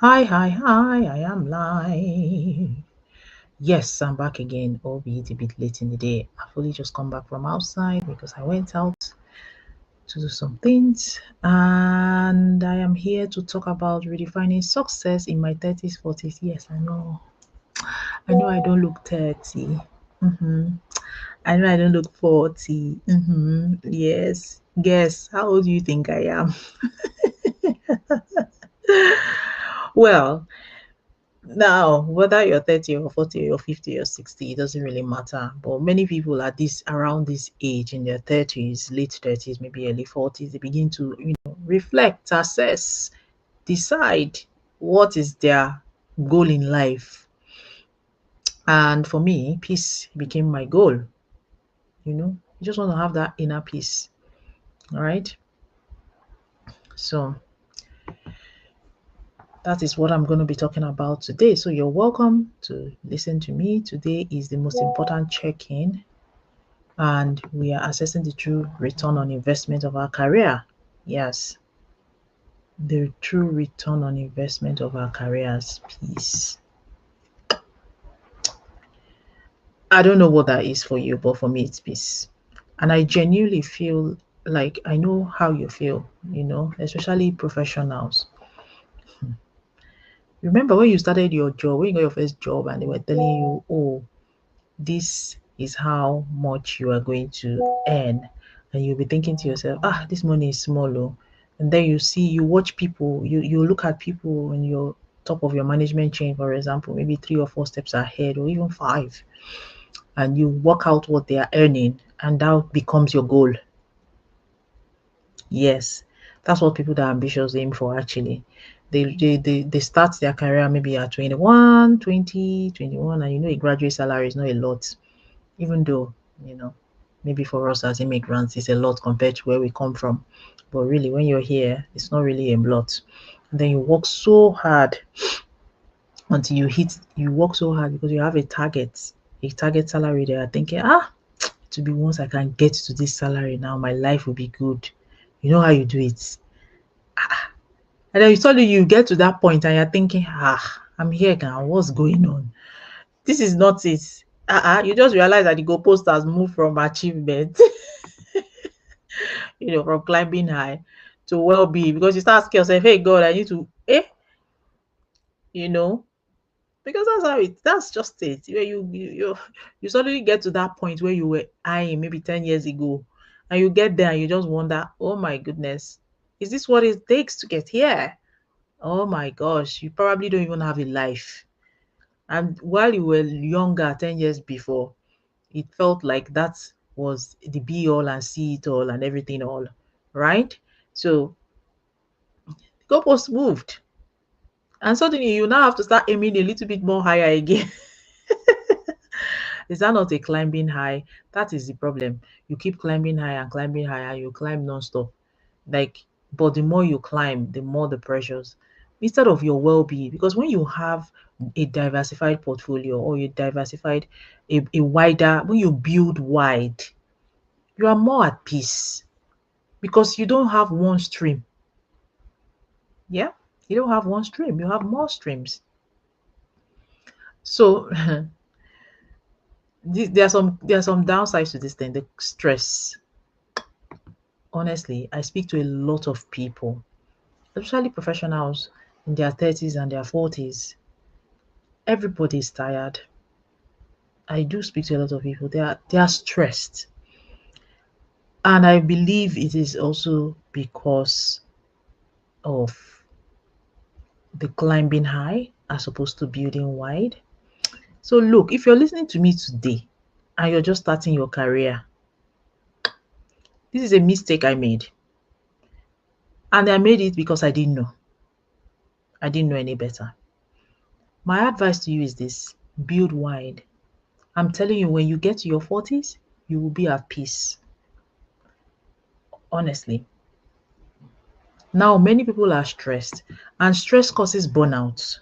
Hi, I am live. Yes, I'm back again, albeit a bit late in the day. I've only just come back from outside because I went out to do some things, and I am here to talk about redefining success in my 30s, 40s. Yes, I know I don't look 30. Mm-hmm. I know I don't look 40. Mm-hmm. Yes. Guess, how old do you think I am? Well, now, whether you're 30 or 40 or 50 or 60, it doesn't really matter. But many people at this around this age in their 30s, late 30s, maybe early 40s, they begin to, reflect, assess, decide what is their goal in life. And for me, peace became my goal. You just want to have that inner peace. All right. So that is what I'm going to be talking about today. So you're welcome to listen to me. Today is the most important check-in, and we are assessing the true return on investment of our career. Yes, the true return on investment of our careers. Peace. I don't know what that is for you, but for me, it's peace. And I genuinely feel like I know how you feel, especially professionals. Remember when you started your job, when you got your first job, and they were telling you, oh, this is how much you are going to earn, and you'll be thinking to yourself, this money is small. Oh. And then you watch people, you look at people on your top of your management chain, for example, maybe 3 or 4 steps ahead or even 5, and you work out what they are earning, and that becomes your goal. Yes, that's what people that are ambitious aim for. Actually, they start their career maybe at 21, 20, 21, and a graduate salary is not a lot, even though, you know, maybe for us as immigrants, it's a lot compared to where we come from. But really, when you're here, it's not really a lot. And then you work so hard until you work so hard because you have a target salary. They are thinking, to be once I can get to this salary now, my life will be good. You know how you do it. And then suddenly you get to that point and you're thinking, I'm here now. What's going on? This is not it. You just realize that the goalpost has moved from achievement, from climbing high to well-being, because you start asking yourself, hey God, I need to, you know, because that's just it. Where you suddenly get to that point where you were eyeing maybe 10 years ago, and you get there and you just wonder, oh my goodness, is this what it takes to get here? Oh my gosh, you probably don't even have a life. And while you were younger 10 years before, it felt like that was the be all and see it all and everything all, right? So the goalpost moved. And suddenly you now have to start aiming a little bit more higher again. Is that not a climbing high? That is the problem. You keep climbing higher and climbing higher, you climb non-stop. But the more you climb, the more the pressures. Instead of your well-being, because when you have a diversified portfolio, or you diversified a wider, when you build wide, you are more at peace because you don't have one stream. Yeah, you don't have one stream, you have more streams. So there are some downsides to this thing. The stress. Honestly, I speak to a lot of people, especially professionals in their 30s and their 40s. Everybody is tired. I do speak to a lot of people. They are stressed. And I believe it is also because of the climbing high as opposed to building wide. So look, if you're listening to me today and you're just starting your career, this is a mistake I made. And I made it because I didn't know. I didn't know any better. My advice to you is this: build wide. I'm telling you, when you get to your 40s, you will be at peace. Honestly. Now, many people are stressed, and stress causes burnout,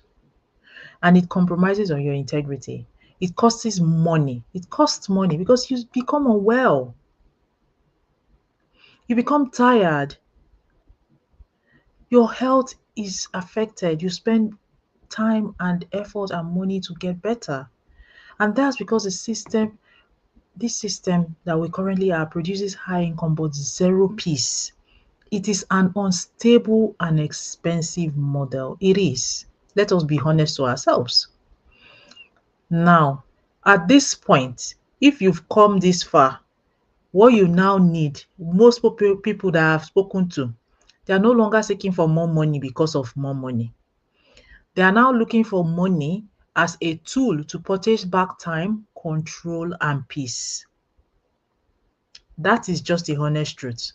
and it compromises on your integrity. It costs money. It costs money because you become unwell. You become tired. Your health is affected. You spend time and effort and money to get better. And that's because this system that we currently are produces high income but zero peace. It is an unstable and expensive model. It is. Let us be honest to ourselves. Now, at this point, if you've come this far, what you now need, most people that I've spoken to, they are no longer seeking for more money because of more money. They are now looking for money as a tool to purchase back time, control, and peace. That is just the honest truth.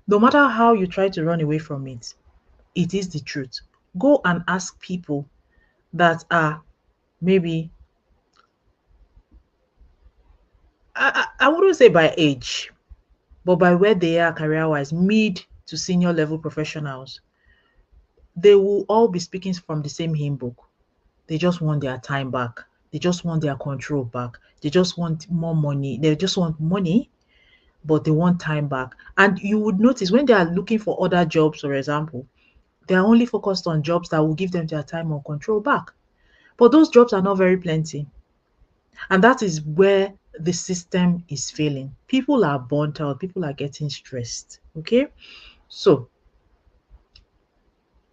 No matter how you try to run away from it, it is the truth. Go and ask people that are maybe, I wouldn't say by age, but by where they are career wise, mid to senior level professionals. They will all be speaking from the same hymn book. They just want their time back. They just want their control back. They just want more money. They just want money, but they want time back. And you would notice when they are looking for other jobs, for example, they are only focused on jobs that will give them their time or control back. But those jobs are not very plenty. And that is where the system is failing. People are burnt out. People are getting stressed. Okay. So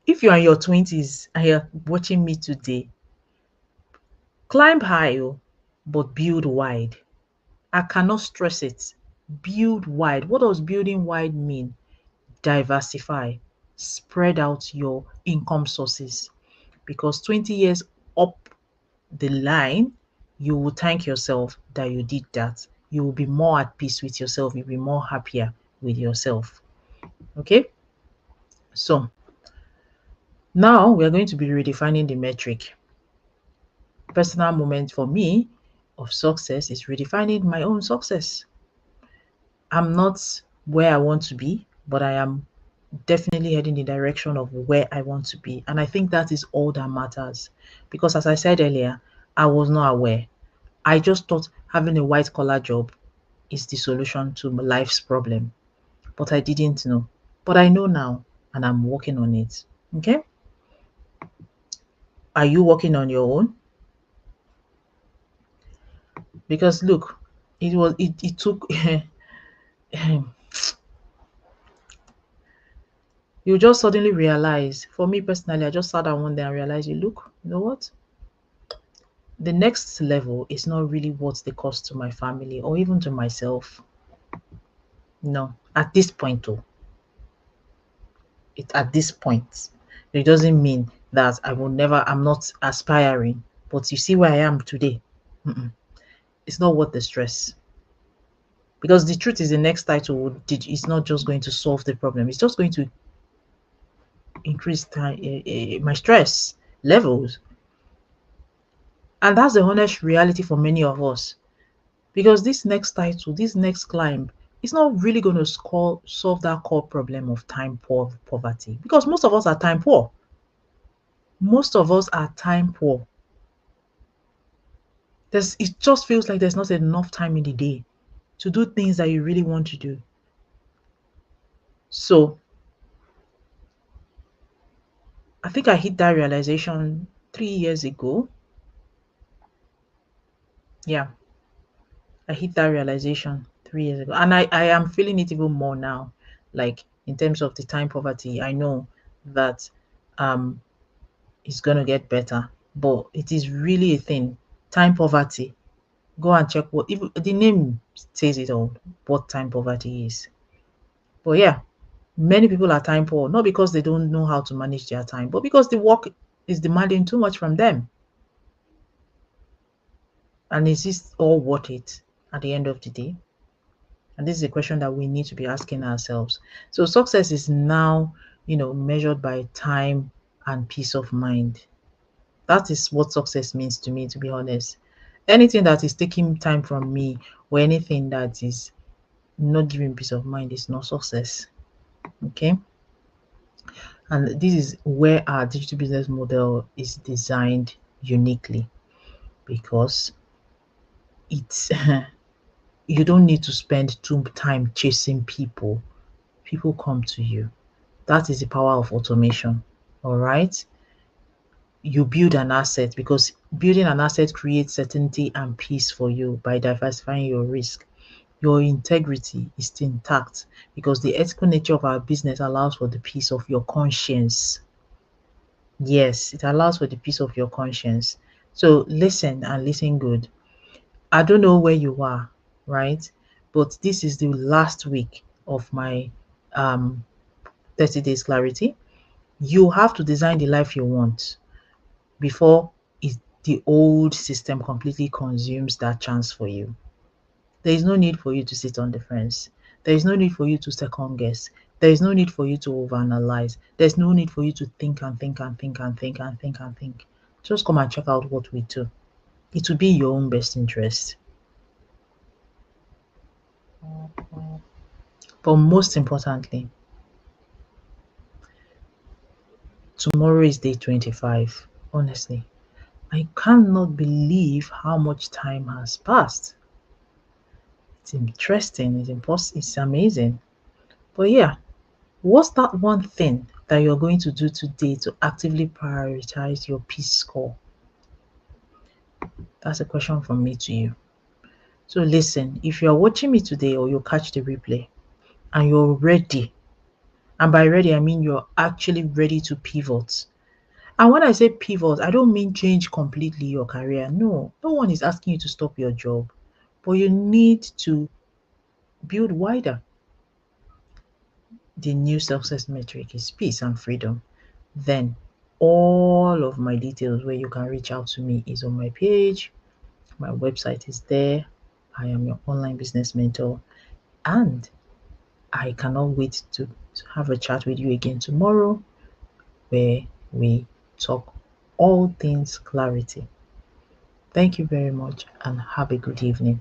if you're in your 20s and you're watching me today, climb high, oh, but build wide. I cannot stress it. Build wide. What does building wide mean? Diversify. Spread out your income sources. Because 20 years up the line, you will thank yourself that you did that. You will be more at peace with yourself. You'll be more happier with yourself. Okay? So now we are going to be redefining the metric. Personal moment for me of success is redefining my own success. I'm not where I want to be, but I am definitely heading in the direction of where I want to be. And I think that is all that matters. Because as I said earlier, I was not aware. I just thought having a white collar job is the solution to my life's problem. But I didn't know. But I know now and I'm working on it. Okay? Are you working on your own? Because look, it took you just suddenly realize, for me personally, I just sat down one day and realized, you know what? The next level is not really what's the cost to my family or even to myself. No, at this point, though, at this point, it doesn't mean that I'm not aspiring. But you see where I am today. Mm-mm. It's not worth the stress. Because the truth is, the next title is not just going to solve the problem. It's just going to increase my stress levels. And that's the honest reality for many of us. Because this next title, this next climb, is not really going to solve that core problem of time poor poverty. Because most of us are time poor. Most of us are time poor. It just feels like there's not enough time in the day to do things that you really want to do. So I think I hit that realization 3 years ago. Yeah, I hit that realization 3 years ago. And I am feeling it even more now. Like in terms of the time poverty, I know that um it's gonna get better. But it is really a thing. Time poverty. Go and check what even the name says it all, what time poverty is. But yeah, many people are time poor, not because they don't know how to manage their time, but because the work is demanding too much from them. And is this all worth it at the end of the day? And this is a question that we need to be asking ourselves. So success is now, measured by time and peace of mind. That is what success means to me, to be honest. Anything that is taking time from me or anything that is not giving peace of mind is not success. Okay. And this is where our digital business model is designed uniquely because it's you don't need to spend too time chasing people. People come to you. That is the power of automation. All right. you build an asset, because building an asset creates certainty and peace for you by diversifying your risk. Your integrity is still intact because the ethical nature of our business allows for the peace of your conscience. Yes, it allows for the peace of your conscience. So listen and listen good. I don't know where you are, right? But this is the last week of my um 30 days clarity. You have to design the life you want before the old system completely consumes that chance for you. There is no need for you to sit on the fence. There is no need for you to second guess. There is no need for you to overanalyze. There's no need for you to think and think and think and think and think and think. Just come and check out what we do. It will be in your own best interest. But most importantly, tomorrow is day 25. Honestly, I cannot believe how much time has passed. It's interesting, it's amazing. But yeah, what's that one thing that you're going to do today to actively prioritize your peace score? That's a question from me to you. So listen, if you're watching me today or you catch the replay and you're ready, and by ready I mean you're actually ready to pivot. And when I say pivot, I don't mean change completely your career. No, no one is asking you to stop your job, but you need to build wider. The new success metric is peace and freedom. Then all of my details where you can reach out to me is on my page. My website is there. I am your online business mentor, and I cannot wait to have a chat with you again tomorrow where we talk all things clarity. Thank you very much and have a good evening.